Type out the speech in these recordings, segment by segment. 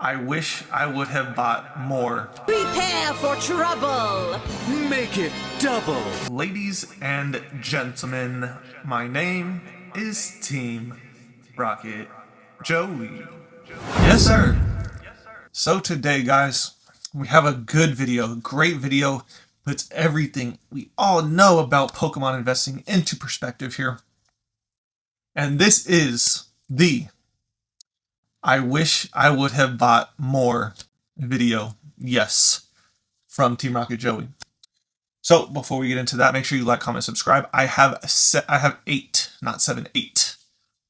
I wish I would have bought more. Prepare for trouble! Make it double! Ladies and gentlemen, my name is Team Rocket Joey. Yes, sir. So today, guys, we have a good video, great video, puts everything we all know about Pokemon investing into perspective here. And this is the I wish I would have bought more video. Yes, from Team Rocket Joey. So before we get into that, make sure you like, comment, subscribe. I have 8, not 7, 8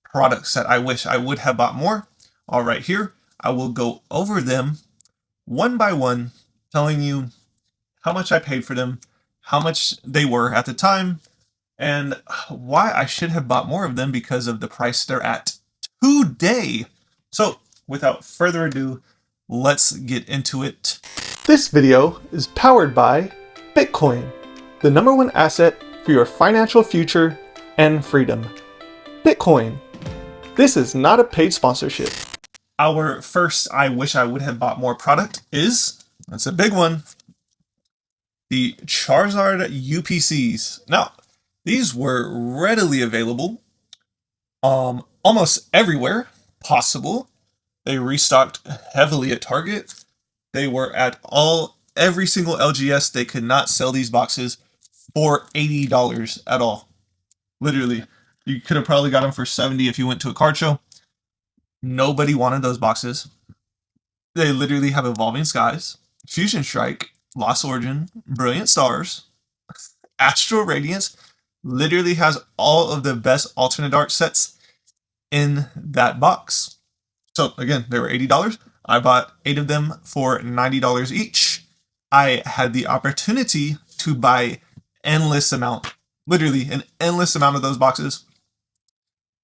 products that I wish I would have bought more. All right, here I will go over them one by one, telling you how much I paid for them, how much they were at the time, and why I should have bought more of them because of the price they're at today. So without further ado, let's get into it. This video is powered by Bitcoin, the #1 asset for your financial future and freedom. Bitcoin. This is not a paid sponsorship. Our first I wish I would have bought more product is, that's a big one, the Charizard UPCs. Now, these were readily available almost everywhere possible. They restocked heavily at Target. They were at every single LGS. They could not sell these boxes for $80 at all. Literally, you could have probably got them for $70 if you went to a card show. Nobody wanted those boxes. They literally have Evolving Skies, Fusion Strike, Lost Origin, Brilliant Stars, Astral Radiance. Literally has all of the best alternate art sets in that box. So again, they were $80. I bought 8 of them for $90 each. I had the opportunity to buy literally an endless amount of those boxes.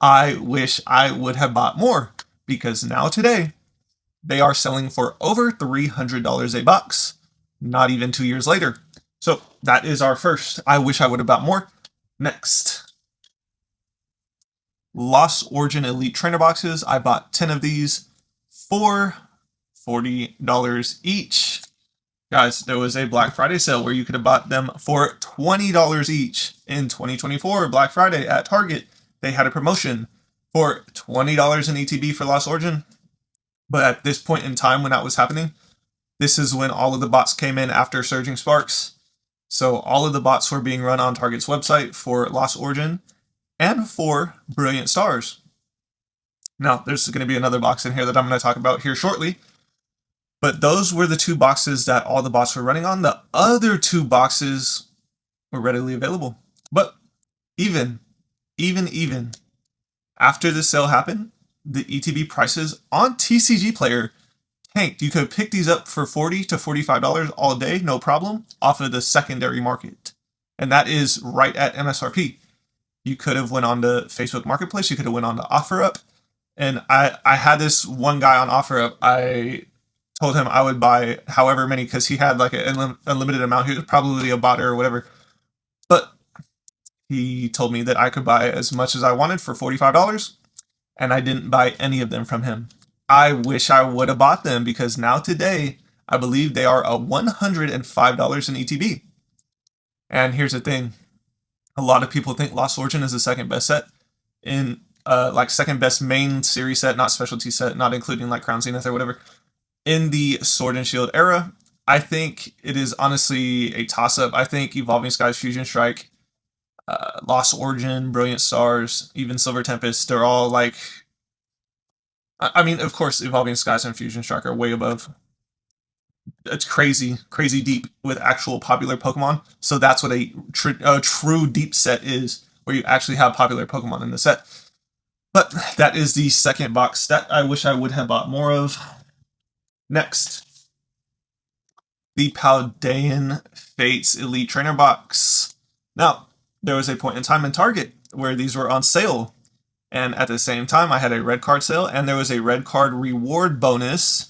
I wish I would have bought more because now today they are selling for over $300 a box, not even 2 years later. So that is our first I wish I would have bought more. Next, Lost Origin Elite Trainer boxes. I bought 10 of these for $40 each. Guys, there was a Black Friday sale where you could have bought them for $20 each. In 2024, Black Friday at Target, they had a promotion for $20 in ETB for Lost Origin. But at this point in time when that was happening, this is when all of the bots came in after Surging Sparks. So all of the bots were being run on Target's website for Lost Origin and for Brilliant Stars. Now, there's going to be another box in here that I'm going to talk about here shortly. But those were the 2 boxes that all the bots were running on. The other 2 boxes were readily available. But even after the sale happened, the ETB prices on TCG Player tanked. You could pick these up for $40 to $45 all day, no problem, off of the secondary market. And that is right at MSRP. You could have went on to Facebook Marketplace. You could have went on to OfferUp. And I had this one guy on OfferUp. I told him I would buy however many because he had like an unlimited amount. He was probably a bot or whatever. But he told me that I could buy as much as I wanted for $45. And I didn't buy any of them from him. I wish I would have bought them because now today, I believe they are $105 in ETB. And here's the thing. A lot of people think Lost Origin is the second best set in like second best main series set, not specialty set, not including like Crown Zenith or whatever. In the Sword and Shield era, I think it is honestly a toss-up. I think Evolving Skies, Fusion Strike, Lost Origin, Brilliant Stars, even Silver Tempest, they're all like, I mean, of course, Evolving Skies and Fusion Strike are way above. It's crazy deep with actual popular Pokemon. So that's what a true deep set is, where you actually have popular Pokemon in the set. But that is the second box that I wish I would have bought more of. Next, the Paldean Fates Elite Trainer box. Now, there was a point in time in Target where these were on sale. And at the same time, I had a red card sale, and there was a red card reward bonus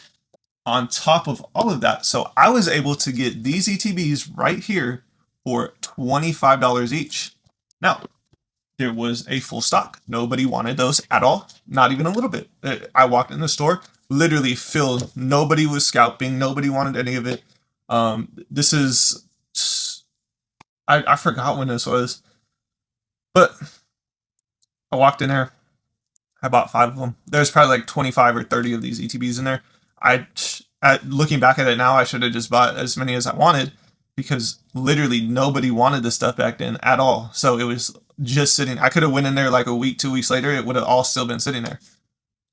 on top of all of that. So I was able to get these ETBs right here for $25 each. Now, there was a full stock. Nobody wanted those at all, not even a little bit. I walked in the store, literally filled. Nobody was scalping. Nobody wanted any of it. This is, I forgot when this was, but I walked in there. I bought 5 of them. There's probably like 25 or 30 of these ETBs in there. Looking back at it now, I should have just bought as many as I wanted because literally nobody wanted this stuff back then at all. So it was just sitting. I could have went in there like a week, 2 weeks later. It would have all still been sitting there.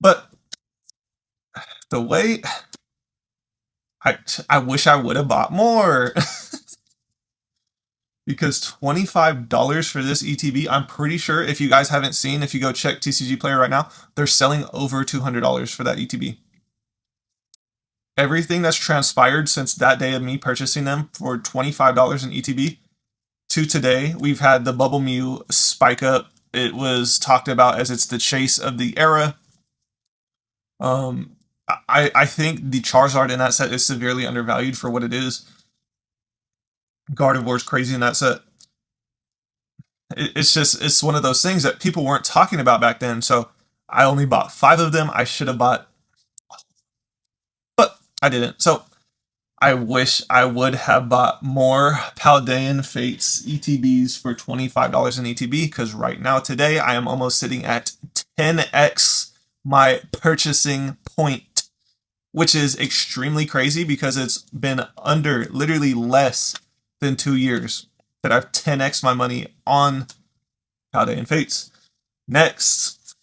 But the way I wish I would have bought more because $25 for this ETB, I'm pretty sure if you guys haven't seen, if you go check TCG Player right now, they're selling over $200 for that ETB. Everything that's transpired since that day of me purchasing them for $25 in ETB to today, we've had the Bubble Mew spike up. It was talked about as it's the chase of the era. I think the Charizard in that set is severely undervalued for what it is. Gardevoir's crazy in that set. It's one of those things that people weren't talking about back then. So I only bought 5 of them. I should have bought, but I didn't. So I wish I would have bought more Paldean Fates ETBs for $25 in ETB because right now, today, I am almost sitting at 10x my purchasing point, which is extremely crazy because it's been under literally less than 2 years that I've 10x my money on Paldean Fates. Next,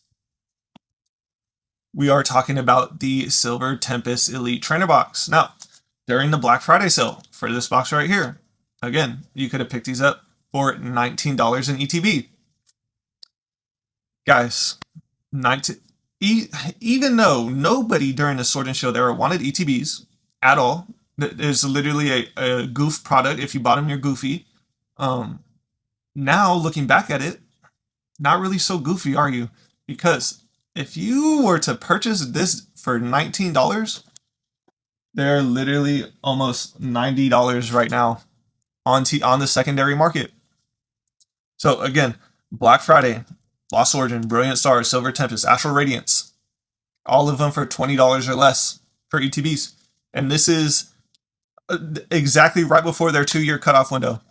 we are talking about the Silver Tempest Elite Trainer Box. Now, during the Black Friday sale for this box right here, again, you could have picked these up for $19 in ETB. Guys, even though nobody during the Sword and Shield era wanted ETBs at all, there's literally a goof product. If you bought them, you're goofy. Now, looking back at it, not really so goofy, are you? Because if you were to purchase this for $19, they're literally almost $90 right now on the secondary market. So again, Black Friday, Lost Origin, Brilliant Stars, Silver Tempest, Astral Radiance, all of them for $20 or less for ETBs. And this is exactly right before their 2-year cutoff window.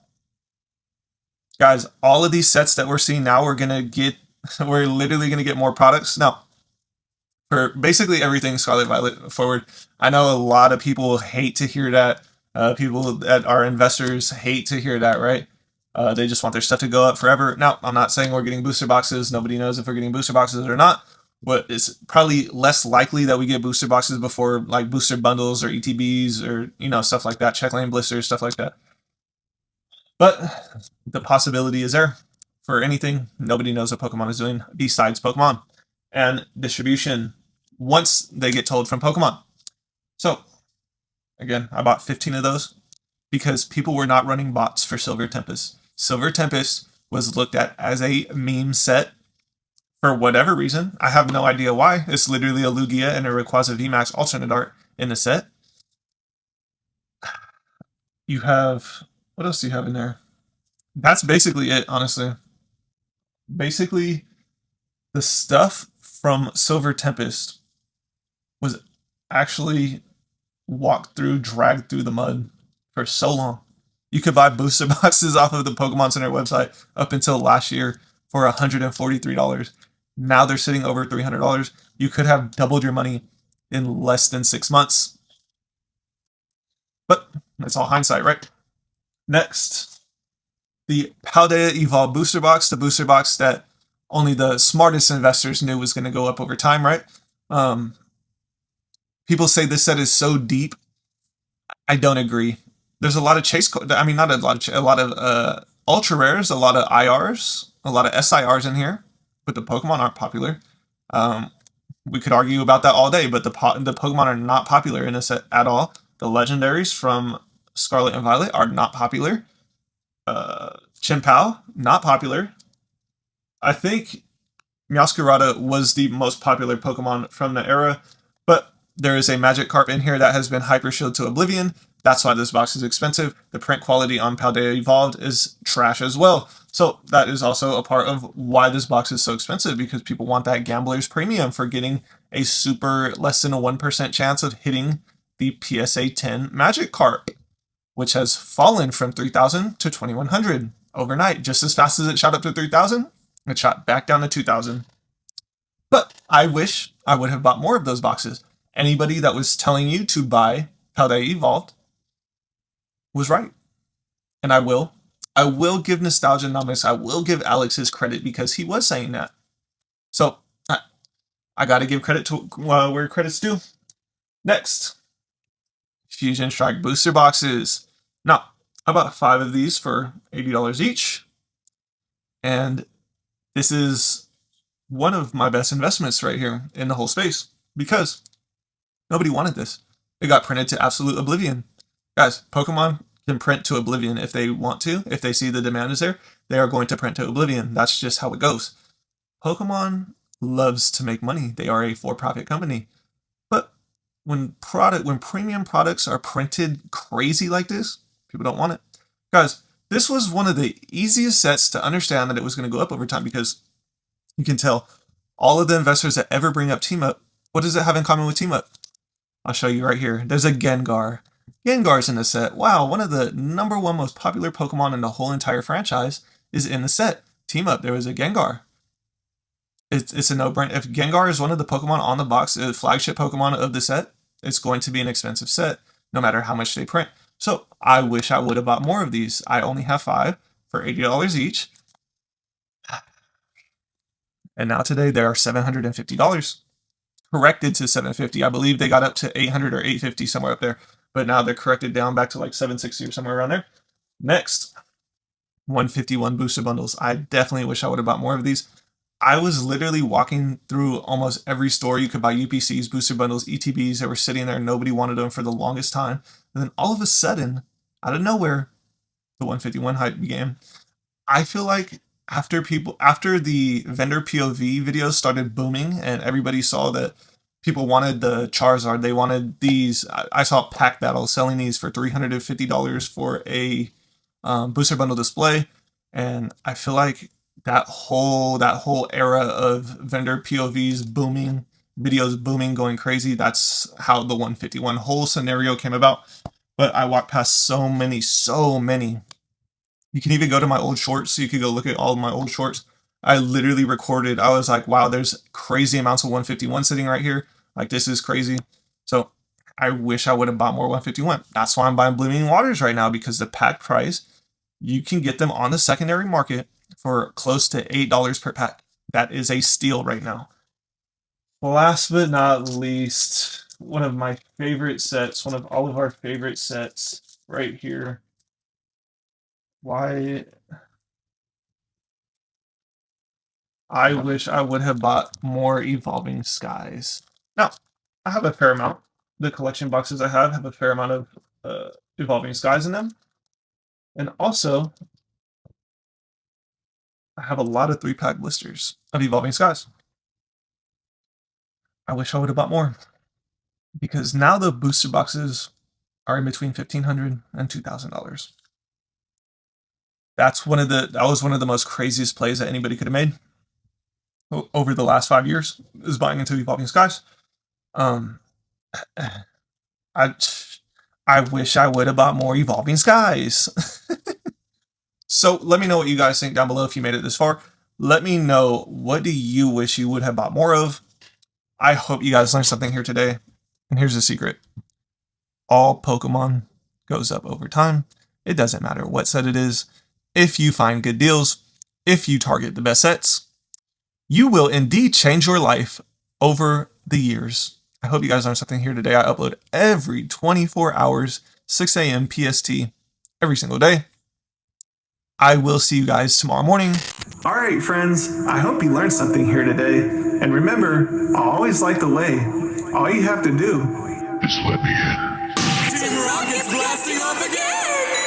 Guys, all of these sets that we're seeing now, we're literally going to get more products. Now, for basically everything Scarlet Violet forward, I know a lot of people hate to hear that. People that are investors hate to hear that, right? They just want their stuff to go up forever. Now, I'm not saying we're getting booster boxes. Nobody knows if we're getting booster boxes or not. But it's probably less likely that we get booster boxes before like booster bundles or ETBs or, stuff like that. Check lane blisters, stuff like that. But the possibility is there for anything. Nobody knows what Pokemon is doing besides Pokemon and distribution once they get told from Pokemon. So, again, I bought 15 of those because people were not running bots for Silver Tempest. Silver Tempest was looked at as a meme set for whatever reason. I have no idea why. It's literally a Lugia and a Rayquaza VMAX alternate art in the set. You have... what else do you have in there? That's basically it, honestly. Basically, the stuff from Silver Tempest was actually walked through, dragged through the mud for so long. You could buy booster boxes off of the Pokemon Center website up until last year for $143. Now they're sitting over $300. You could have doubled your money in less than 6 months. But that's all hindsight, right? Next, the Paldea Evolve booster box, the booster box that only the smartest investors knew was going to go up over time, right? People say this set is so deep. I don't agree. There's a lot of chase, not a lot of ultra rares, a lot of IRs, a lot of SIRs in here, but the Pokemon aren't popular. We could argue about that all day, but the Pokemon are not popular in this set at all. The legendaries from Scarlet and Violet are not popular. Chien-Pao, not popular. I think Meowscarada was the most popular Pokemon from the era, but there is a Magikarp in here that has been hyper shielded to oblivion. That's why this box is expensive. The print quality on Paldea Evolved is trash as well. So that is also a part of why this box is so expensive, because people want that gambler's premium for getting a super less than a 1% chance of hitting the PSA 10 Magic Carp, which has fallen from 3,000 to 2,100 overnight. Just as fast as it shot up to 3,000, it shot back down to 2,000. But I wish I would have bought more of those boxes. Anybody that was telling you to buy Paldea Evolved was right. And I will give Nostalgianomics, I will give Alex his credit, because he was saying that. So I got to give credit to where credit's due. Next, Fusion Strike booster boxes. Now, I bought 5 of these for $80 each. And this is one of my best investments right here in the whole space, because nobody wanted this. It got printed to absolute oblivion. Guys, Pokemon can print to oblivion if they want to. If they see the demand is there, they are going to print to oblivion. That's just how it goes. Pokemon loves to make money. They are a for-profit company. But when premium products are printed crazy like this, people don't want it. Guys, this was one of the easiest sets to understand that it was going to go up over time, because you can tell all of the investors that ever bring up Team Up, what does it have in common with Team Up? I'll show you right here. There's a Gengar. Gengar's in the set. Wow, one of the #1 most popular Pokemon in the whole entire franchise is in the set. Team Up, there was a Gengar. It's a no-brainer. If Gengar is one of the Pokemon on the box, the flagship Pokemon of the set, it's going to be an expensive set, no matter how much they print. So I wish I would have bought more of these. I only have 5 for $80 each. And now today they are $750. Corrected to $750. I believe they got up to $800 or $850, somewhere up there. But now they're corrected down back to like $760 or somewhere around there. Next, 151 booster bundles. I definitely wish I would have bought more of these. I was literally walking through almost every store you could buy UPCs, booster bundles, ETBs that were sitting there. Nobody wanted them for the longest time. And then all of a sudden, out of nowhere, the 151 hype began. I feel like after the vendor POV videos started booming and everybody saw that people wanted the Charizard, they wanted these. I saw Pack Battle selling these for $350 for a booster bundle display, and I feel like that whole era of vendor POVs booming, videos booming, going crazy. That's how the 151 whole scenario came about. But I walked past so many. You can even go to my old shorts, so you could go look at all of my old shorts. I literally recorded. I was like, wow, there's crazy amounts of 151 sitting right here. Like, this is crazy. So I wish I would have bought more 151. That's why I'm buying Blooming Waters right now, because the pack price, you can get them on the secondary market for close to $8 per pack. That is a steal right now. Last but not least, one of my favorite sets, one of all of our favorite sets right here. Why? I wish I would have bought more Evolving Skies. Now, I have a fair amount. The collection boxes I have a fair amount of Evolving Skies in them. And also, I have a lot of 3-pack blisters of Evolving Skies. I wish I would have bought more, because now the booster boxes are in between $1,500 and $2,000. That was one of the most craziest plays that anybody could have made over the last 5 years, is buying into Evolving Skies. I wish I would have bought more Evolving Skies. So let me know what you guys think down below if you made it this far. Let me know, what do you wish you would have bought more of? I hope you guys learned something here today. And here's the secret. All Pokemon goes up over time. It doesn't matter what set it is. If you find good deals, if you target the best sets, you will indeed change your life over the years. I hope you guys learned something here today. I upload every 24 hours, 6 a.m. PST, every single day. I will see you guys tomorrow morning. All right, friends. I hope you learned something here today. And remember, I always like the way. All you have to do Just let me in. Team Rocket's blasting off again!